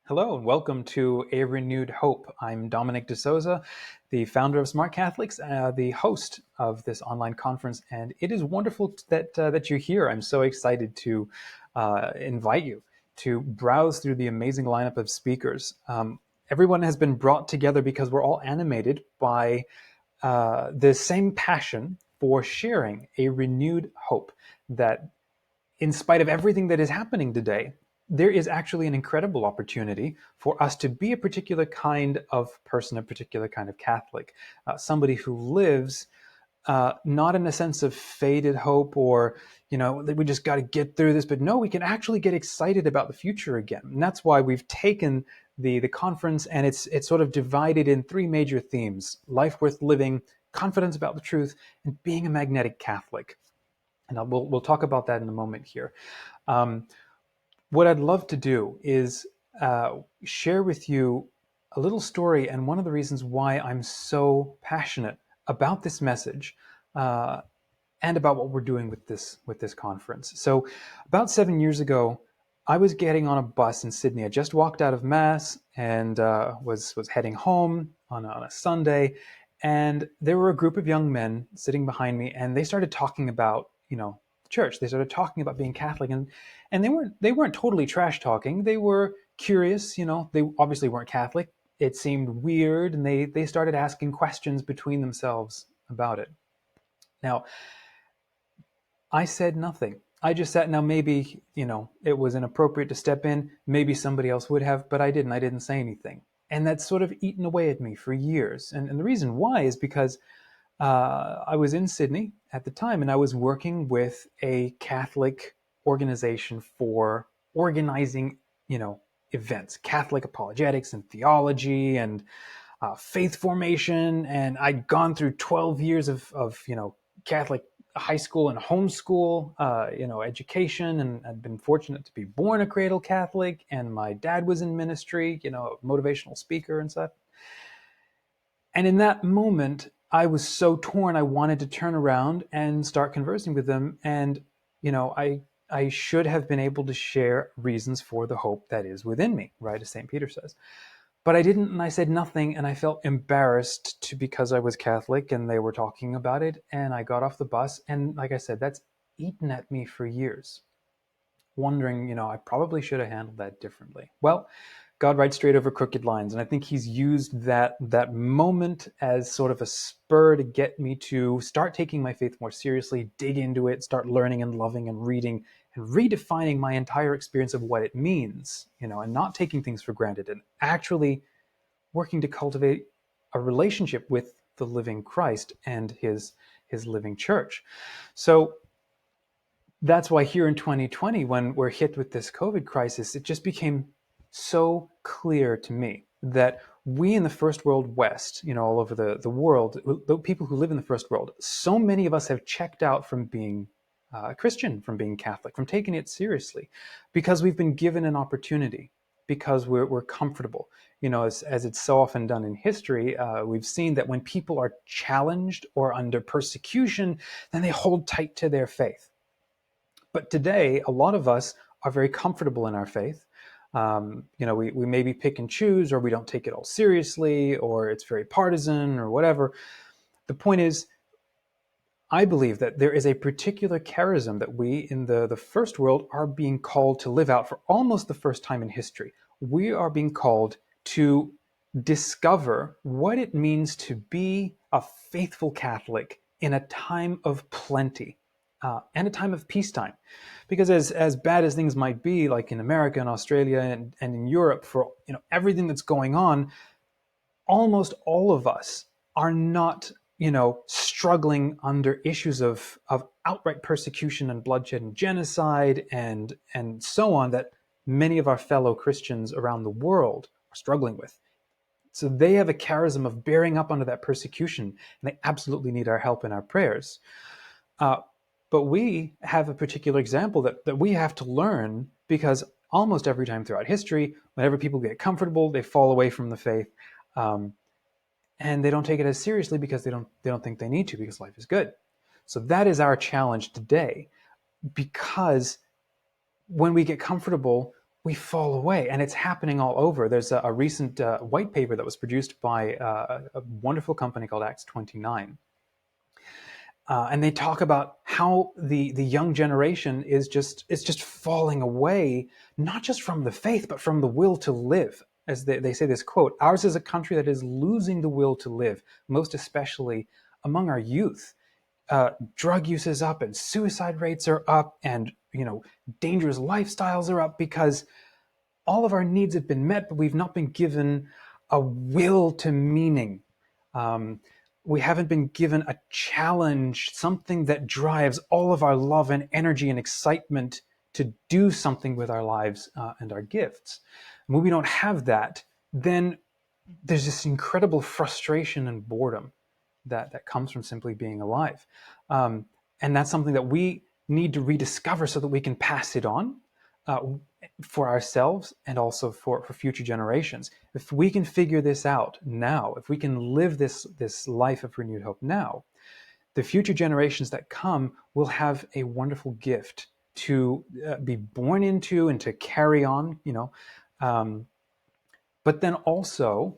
Hello and welcome to A Renewed Hope. I'm Dominic de Souza, the founder of SmartCatholics, the host of this online conference, and it is wonderful that you're here. I'm so excited to invite you to browse through the amazing lineup of speakers. Everyone has been brought together because we're all animated by the same passion for sharing a renewed hope that, in spite of everything that is happening today, there is actually an incredible opportunity for us to be a particular kind of person, a particular kind of Catholic, somebody who lives not in a sense of faded hope or, that we just got to get through this, but no, we can actually get excited about the future again. And that's why we've taken the conference and it's sort of divided in three major themes: life worth living, confidence about the truth, and being a magnetic Catholic. And we'll talk about that in a moment here. What I'd love to do is share with you a little story and one of the reasons why I'm so passionate about this message and about what we're doing with this conference. So about 7 years ago, I was getting on a bus in Sydney. I just walked out of Mass and was heading home on a Sunday, and there were a group of young men sitting behind me, and they started talking about church. They started talking about being Catholic, and they weren't totally trash talking. They were curious. They obviously weren't Catholic. It seemed weird, and they started asking questions between themselves about it. Now, I said nothing. I just sat. Now, maybe it was inappropriate to step in. Maybe somebody else would have, but I didn't. I didn't say anything, and that's sort of eaten away at me for years. And the reason why is because I was in Sydney at the time, and I was working with a Catholic organization for organizing, events, Catholic apologetics and theology and faith formation. And I'd gone through 12 years of Catholic high school and homeschool, education, and I'd been fortunate to be born a cradle Catholic. And my dad was in ministry, a motivational speaker and stuff. And in that moment, I was so torn. I wanted to turn around and start conversing with them. And, I should have been able to share reasons for the hope that is within me, right, as St. Peter says. But I didn't, and I said nothing, and I felt embarrassed because I was Catholic and they were talking about it. And I got off the bus, and like I said, that's eaten at me for years, wondering, I probably should have handled that differently. Well, God writes straight over crooked lines, and I think he's used that moment as sort of a spur to get me to start taking my faith more seriously, dig into it, start learning and loving and reading and redefining my entire experience of what it means, and not taking things for granted and actually working to cultivate a relationship with the living Christ and his living church. So that's why here in 2020, when we're hit with this COVID crisis, it just became so clear to me that we in the first world West, all over the world, the people who live in the first world, so many of us have checked out from being Christian, from being Catholic, from taking it seriously, because we've been given an opportunity, because we're comfortable. As it's so often done in history, we've seen that when people are challenged or under persecution, then they hold tight to their faith. But today, a lot of us are very comfortable in our faith. We maybe pick and choose, or we don't take it all seriously, or it's very partisan, or whatever. The point is, I believe that there is a particular charism that we in the first world are being called to live out for almost the first time in history. We are being called to discover what it means to be a faithful Catholic in a time of plenty. And a time of peacetime. Because as bad as things might be, like in America and Australia and in Europe, for everything that's going on, almost all of us are not struggling under issues of outright persecution and bloodshed and genocide and so on that many of our fellow Christians around the world are struggling with. So they have a charism of bearing up under that persecution, and they absolutely need our help and our prayers. But we have a particular example that we have to learn, because almost every time throughout history, whenever people get comfortable, they fall away from the faith, and they don't take it as seriously because they don't think they need to, because life is good. So that is our challenge today, because when we get comfortable, we fall away, and it's happening all over. There's a recent white paper that was produced by a wonderful company called ActsXXIX. And they talk about how the young generation is just falling away, not just from the faith, but from the will to live. As they say this quote, ours is a country that is losing the will to live, most especially among our youth. Drug use is up, and suicide rates are up, and dangerous lifestyles are up, because all of our needs have been met, but we've not been given a will to meaning. We haven't been given a challenge, something that drives all of our love and energy and excitement to do something with our lives and our gifts. And when we don't have that, then there's this incredible frustration and boredom that comes from simply being alive. And that's something that we need to rediscover so that we can pass it on for ourselves and also for future generations. If we can figure this out now, if we can live this life of renewed hope now, the future generations that come will have a wonderful gift to be born into and to carry on, but then also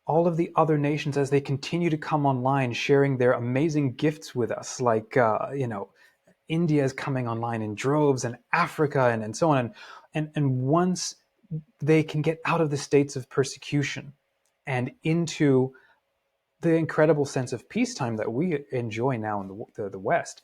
all of the other nations, as they continue to come online, sharing their amazing gifts with us, like India is coming online in droves, and Africa, and so on. And once they can get out of the states of persecution and into the incredible sense of peacetime that we enjoy now in the West,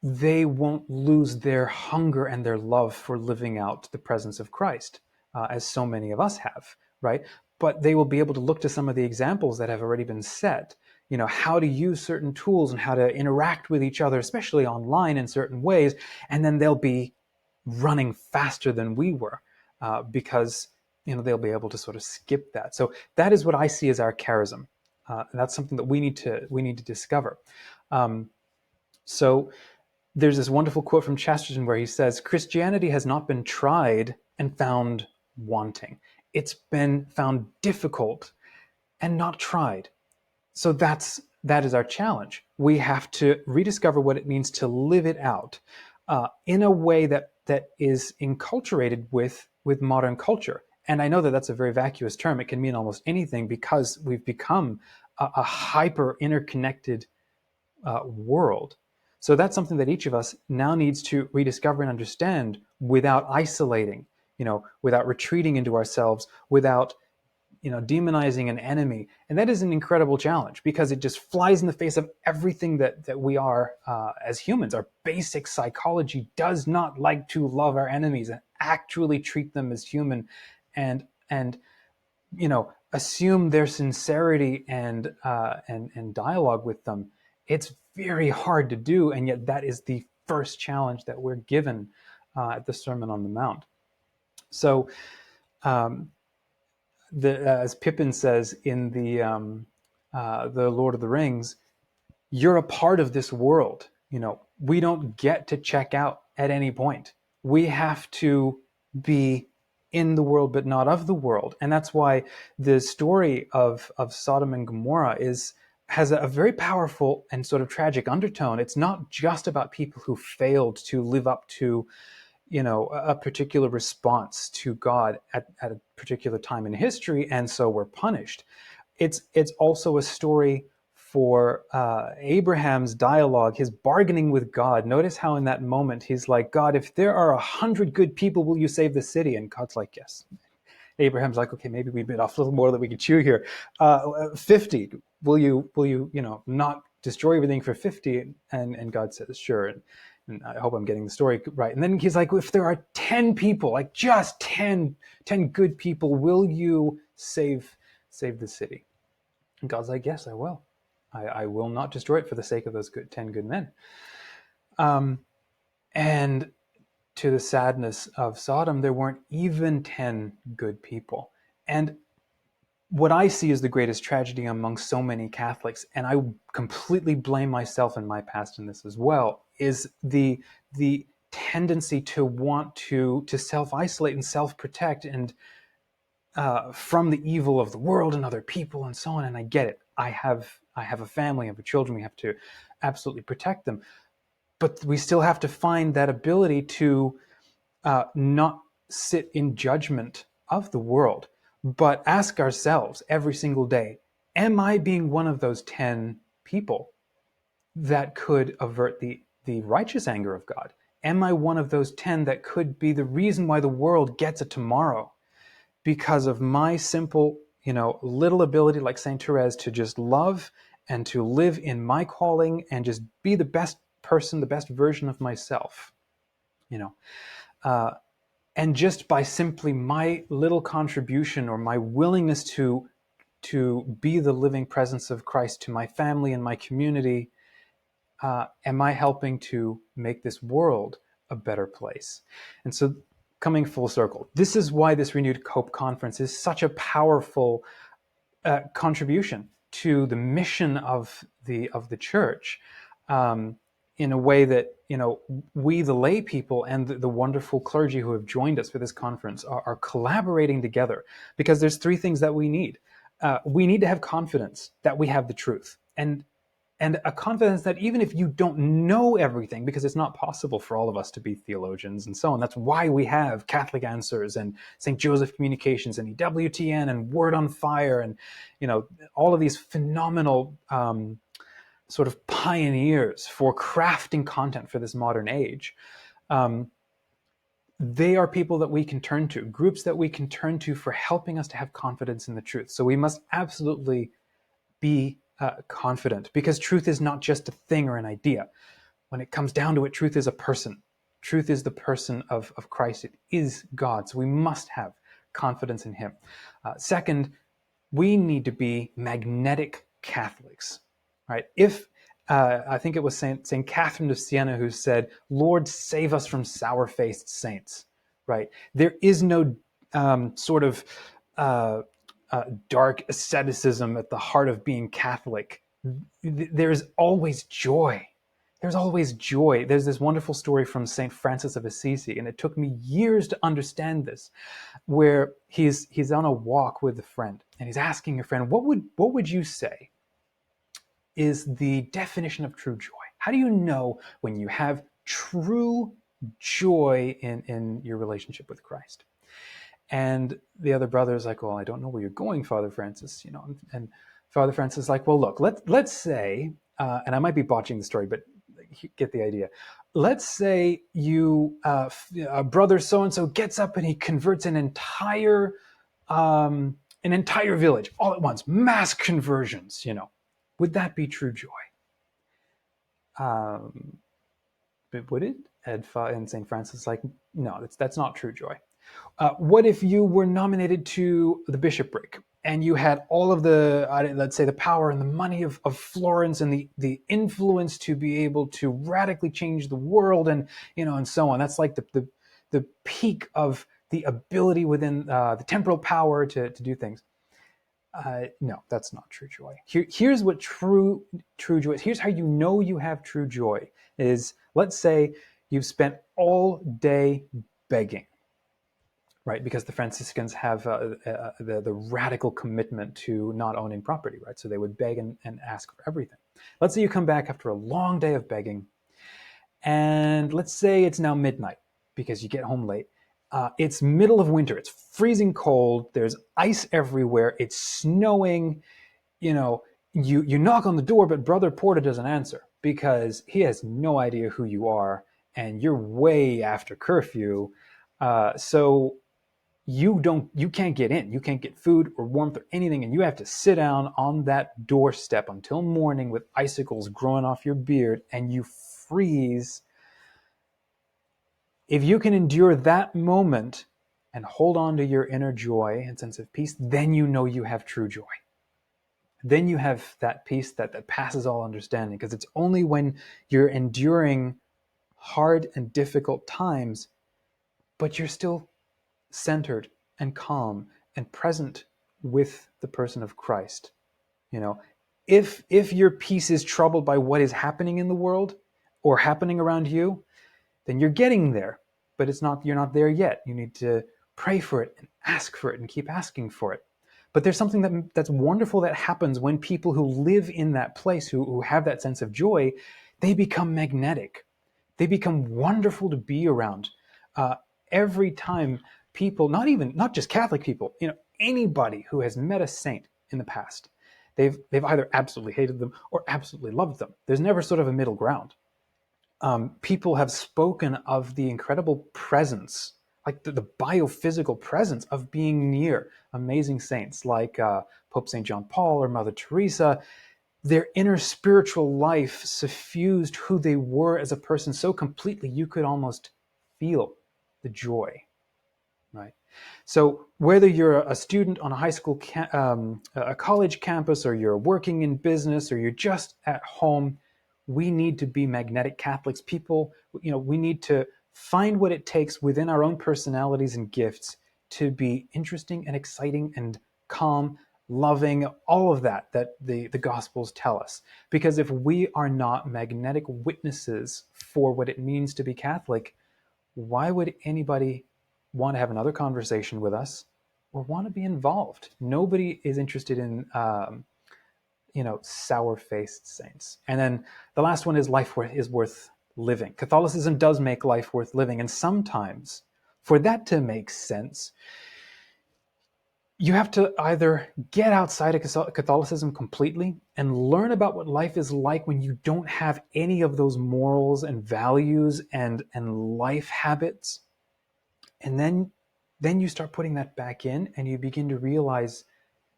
they won't lose their hunger and their love for living out the presence of Christ, as so many of us have, right? But they will be able to look to some of the examples that have already been set, how to use certain tools and how to interact with each other, especially online, in certain ways, and then they'll be running faster than we were, because they'll be able to sort of skip that. So that is what I see as our charism. And that's something that we need to discover. So there's this wonderful quote from Chesterton where he says, "Christianity has not been tried and found wanting. It's been found difficult and not tried." So that is our challenge. We have to rediscover what it means to live it out in a way that is enculturated with modern culture. And I know that that's a very vacuous term. It can mean almost anything, because we've become a hyper interconnected world. So that's something that each of us now needs to rediscover and understand without isolating, without retreating into ourselves, without demonizing an enemy. And that is an incredible challenge, because it just flies in the face of everything that we are as humans. Our basic psychology does not like to love our enemies and actually treat them as human, and assume their sincerity and dialogue with them. It's very hard to do, and yet that is the first challenge that we're given at the Sermon on the Mount. So, as Pippin says in the Lord of the Rings, you're a part of this world. We don't get to check out at any point. We have to be in the world, but not of the world. And that's why the story of Sodom and Gomorrah has a very powerful and sort of tragic undertone. It's not just about people who failed to live up to a particular response to God at a particular time in history, and so were punished. It's also a story for Abraham's dialogue, his bargaining with God. Notice how in that moment he's like, "God, if there are 100 good people, will you save the city?" And God's like, "Yes." Abraham's like, "Okay, maybe we bit off a little more than we could chew here. 50, will you not destroy everything for 50? And God says, "Sure." And I hope I'm getting the story right. And then he's like, "If there are 10 people, like just 10 good people, will you save the city?" And God's like, "Yes, I will. I will not destroy it for the sake of those 10 good men." And to the sadness of Sodom, there weren't even 10 good people. And what I see as the greatest tragedy among so many Catholics, and I completely blame myself and my past in this as well, is the tendency to want to self-isolate and self-protect and from the evil of the world and other people and so on. And I get it. I have a family, I have children. We have to absolutely protect them. But we still have to find that ability to not sit in judgment of the world, but ask ourselves every single day, am I being one of those 10 people that could avert the righteous anger of God? Am I one of those 10 that could be the reason why the world gets a tomorrow because of my simple, little ability, like Saint Therese, to just love and to live in my calling and just be the best person, the best version of myself, and just by simply my little contribution or my willingness to be the living presence of Christ to my family and my community, am I helping to make this world a better place? And so, coming full circle, this is why this Renewed Hope Conference is such a powerful contribution to the mission of the church, in a way that we, the lay people, and the wonderful clergy who have joined us for this conference are collaborating together, because there's three things that we need. We need to have confidence that we have the truth, and a confidence that even if you don't know everything, because it's not possible for all of us to be theologians and so on. That's why we have Catholic Answers and St. Joseph Communications and EWTN and Word on Fire and all of these phenomenal sort of pioneers for crafting content for this modern age. They are people that we can turn to, groups that we can turn to for helping us to have confidence in the truth. So we must absolutely be confident, because truth is not just a thing or an idea. When it comes down to it, truth is a person. Truth is the person of Christ. It is God. So we must have confidence in him. Second, we need to be magnetic Catholics, right? If I think it was Saint Catherine of Siena who said, "Lord, save us from sour-faced saints," right? There is no sort of dark asceticism at the heart of being Catholic. There's always joy. There's always joy. There's this wonderful story from St. Francis of Assisi, and it took me years to understand this, where he's on a walk with a friend, and he's asking a friend, what would you say is the definition of true joy? How do you know when you have true joy in your relationship with Christ? And the other brother is like, well, I don't know where you're going, Father Francis, and Father Francis is like, well, look, let's say, and I might be botching the story, but you get the idea. Let's say brother so-and-so gets up and he converts an entire village all at once, mass conversions, Would that be true joy? But would it? And St. Francis is like, no, that's not true joy. What if you were nominated to the bishopric and you had all of the, let's say, the power and the money of Florence and the influence to be able to radically change the world and so on? That's like the peak of the ability within the temporal power to do things. No, that's not true joy. Here's what true joy is. Here's how you know you have true joy is, let's say you've spent all day begging, right? Because the Franciscans have the radical commitment to not owning property, right? So they would beg and ask for everything. Let's say you come back after a long day of begging, and let's say it's now midnight because you get home late. It's middle of winter. It's freezing cold. There's ice everywhere. It's snowing. You knock on the door, but Brother Porter doesn't answer because he has no idea who you are, and you're way after curfew. So you can't get in. You can't get food or warmth or anything, and you have to sit down on that doorstep until morning with icicles growing off your beard, and you freeze. If you can endure that moment and hold on to your inner joy and sense of peace, then you know you have true joy. Then you have that peace that passes all understanding, because it's only when you're enduring hard and difficult times, but you're still centered and calm and present with the person of Christ. If your peace is troubled by what is happening in the world or happening around you, then you're getting there, but you're not there yet. You need to pray for it and ask for it and keep asking for it. But there's something that's wonderful that happens when people who live in that place, who have that sense of joy, they become magnetic. They become wonderful to be around. every time people, not just Catholic people, anybody who has met a saint in the past, they've either absolutely hated them or absolutely loved them. There's never sort of a middle ground. People have spoken of the incredible presence, like the biophysical presence of being near amazing saints like Pope St. John Paul or Mother Teresa. Their inner spiritual life suffused who they were as a person so completely you could almost feel the joy, right? So whether you're a student on a high school, a college campus, or you're working in business, or you're just at home, we need to be magnetic Catholics. People, we need to find what it takes within our own personalities and gifts to be interesting and exciting and calm, loving, all of that the Gospels tell us. Because if we are not magnetic witnesses for what it means to be Catholic, why would anybody want to have another conversation with us or want to be involved? Nobody is interested in sour-faced saints. And then the last one is life is worth living. Catholicism does make life worth living, and sometimes for that to make sense, you have to either get outside of Catholicism completely and learn about what life is like when you don't have any of those morals and values and life habits. And then you start putting that back in, and you begin to realize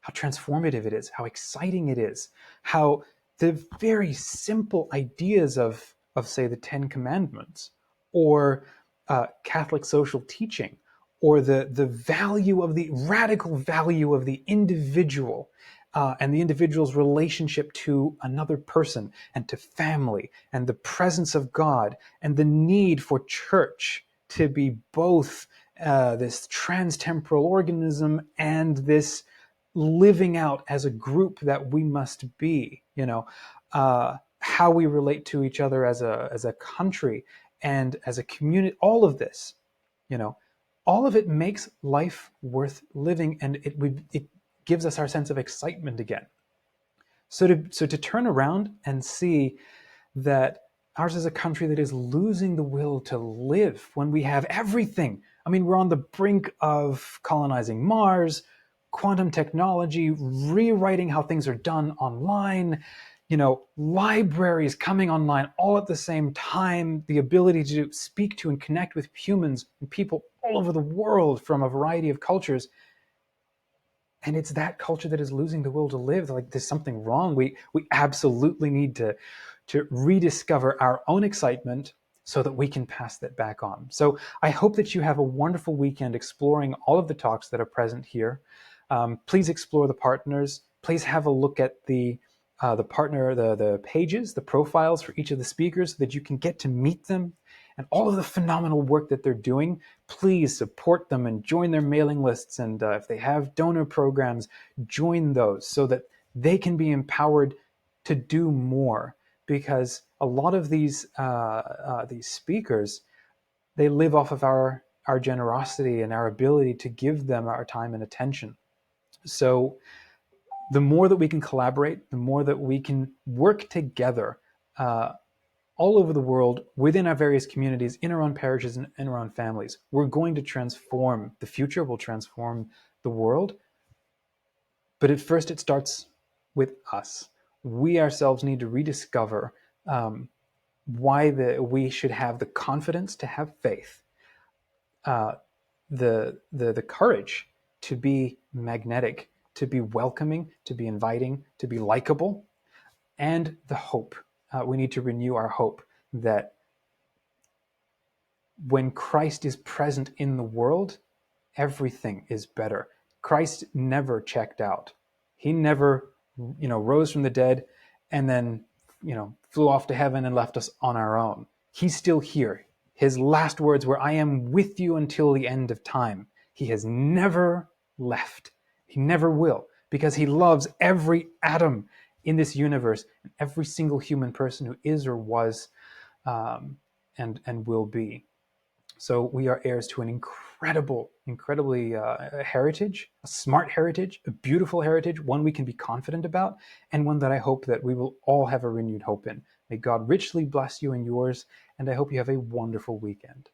how transformative it is, how exciting it is, how the very simple ideas of say, the Ten Commandments, or Catholic social teaching, or the radical value of the individual and the individual's relationship to another person and to family and the presence of God and the need for church to be both this trans-temporal organism and this living out as a group that we must be, how we relate to each other as a country and as a community, all of this, all of it makes life worth living, and it gives us our sense of excitement again. So to turn around and see that ours is a country that is losing the will to live when we have everything. I mean, we're on the brink of colonizing Mars, quantum technology, rewriting how things are done online, libraries coming online all at the same time, the ability to speak to and connect with humans and people all over the world from a variety of cultures. And it's that culture that is losing the will to live. Like, there's something wrong. We absolutely need to rediscover our own excitement so that we can pass that back on. So I hope that you have a wonderful weekend exploring all of the talks that are present here. Please explore the partners. Please have a look at the pages, the profiles for each of the speakers, so that you can get to meet them and all of the phenomenal work that they're doing. Please support them and join their mailing lists. And if they have donor programs, join those so that they can be empowered to do more. Because a lot of these speakers, they live off of our generosity and our ability to give them our time and attention. So the more that we can collaborate, the more that we can work together all over the world, within our various communities, in our own parishes and in our own families, we're going to transform the future. We'll transform the world. But at first, it starts with us. We ourselves need to rediscover why we should have the confidence to have faith, the courage to be magnetic, to be welcoming, to be inviting, to be likable, and the hope. We need to renew our hope that when Christ is present in the world, everything is better. Christ never checked out. He never, rose from the dead and then, flew off to heaven and left us on our own. He's still here. His last words were, "I am with you until the end of time." He has never left. He never will, because he loves every atom in this universe and every single human person who is or was and will be. So we are heirs to an incredibly heritage, a smart heritage, a beautiful heritage, one we can be confident about, and one that I hope that we will all have a renewed hope in. May God richly bless you and yours, and I hope you have a wonderful weekend.